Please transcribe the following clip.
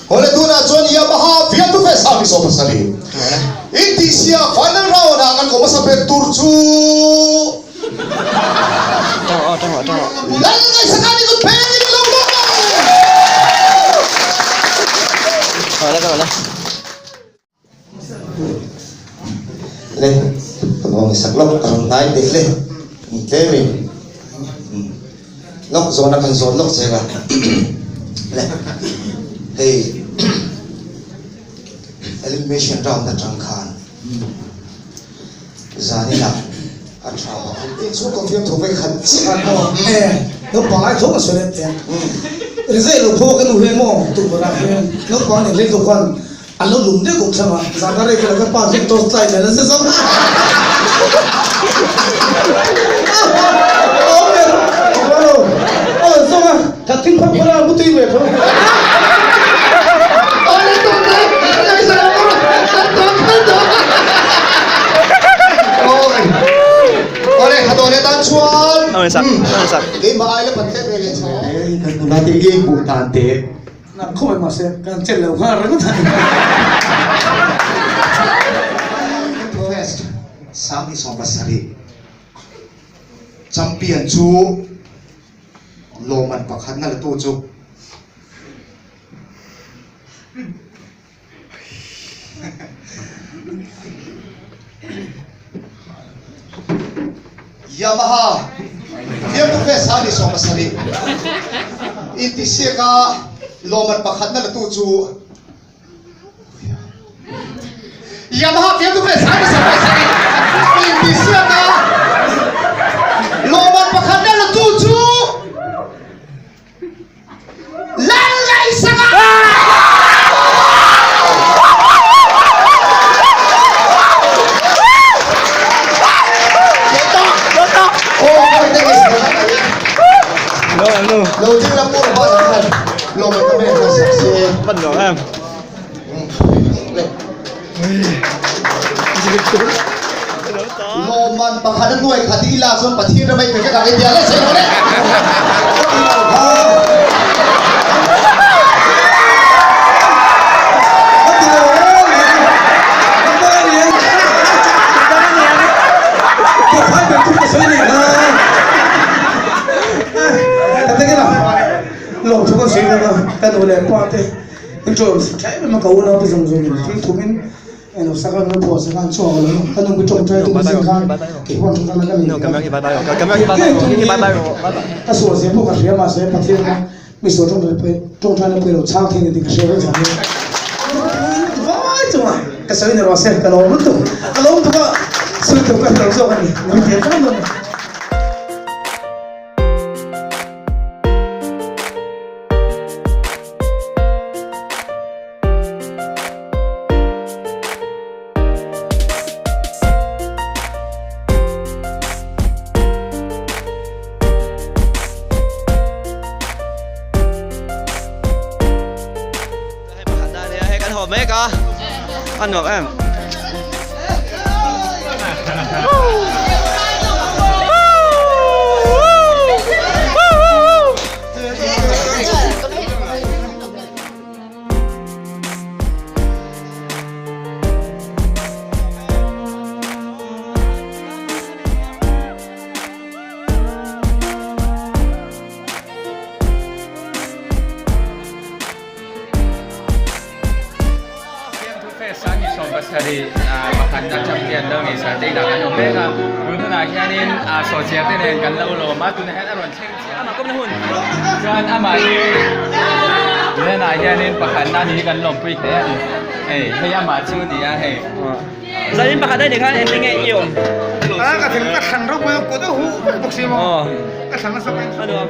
Oleh tu na John Yamaha via tu face service opasali. Indonesia final round akan kau masa berturju. Tengok. Lalai sekali tu pengen lomba. Tengok. Le, kalau misalnya kalau naik deh le, ini lok zona kan zona lok saya le, hey, elimination round na trangkan, zani lah, atrawa, itu kau film tu baik hati, nó bỏ lại chỗ mà sửa lên tiền, dễ lục thô cái nụ huyền mò, tụ vào lại nó có những lên tụ quan, anh nó lùm đấy cũng sao mà, giá cả đây cái là cái bao nhiêu tốt tay này nó sẽ giống, sao mà, thật kinh khủng quá là mất tin về thôi. Oleh atau oleh tancuan. Sak. Game ba ay lepas teh beli cah. Kan tu nanti game bukan teh. Nah, không phải mà xem, càng chết lâu hơn rất là. First, Sami Sombasari. Champion chu. Loman pakhat na tu chu. Yamaha Fiam tu face Sami Sombasari. Indonesia ka loman pakhat na tu chu. Yamaha Fiam tu face Sami Sombasari. Indonesia ka loman pakhat na tu chu. Lalai sangat. Lâu chứ là mua bao giờ này, lâu mà các bạn là sẽ Bận rồi em. lâu mà bằng khả năng nuôi khả thi là son bát thiên ra mấy cái cái tiền là sẽ có đấy. Lòng chúng con xuyên ra cái đồ này qua thế, cái chỗ trái mà cầu nó thì dùng thì thu mình nó sao nó bỏ sang cho nó cái nó cái trồng trái thì mình khăn cái quan trọng là cái gì cái số sẽ một cái mà sẽ phát triển mình số trong trái nó phải được sao thì cái sẽ rất là vãi chua cái sợi này nó sẽ cái lồng nó tụ cái sợi tụ cái đầu rồi này nó tiến phát luôn. Mấy có ăn được em. Jadi makan champion dong ni saya tidak akan omega. Untuk nak kianin sosial ni kan lalu matu ni ada orang ceng anak kau menahun. Jangan amat. Ni nak kianin pakai nani kan lompui kaya ni. Hey amat cing dia hey. Jadi pakai ni kan endingnya iom. Cái thằng nó quên của tôi hú bốc xì mà. Cái thằng nó sao? Aduh.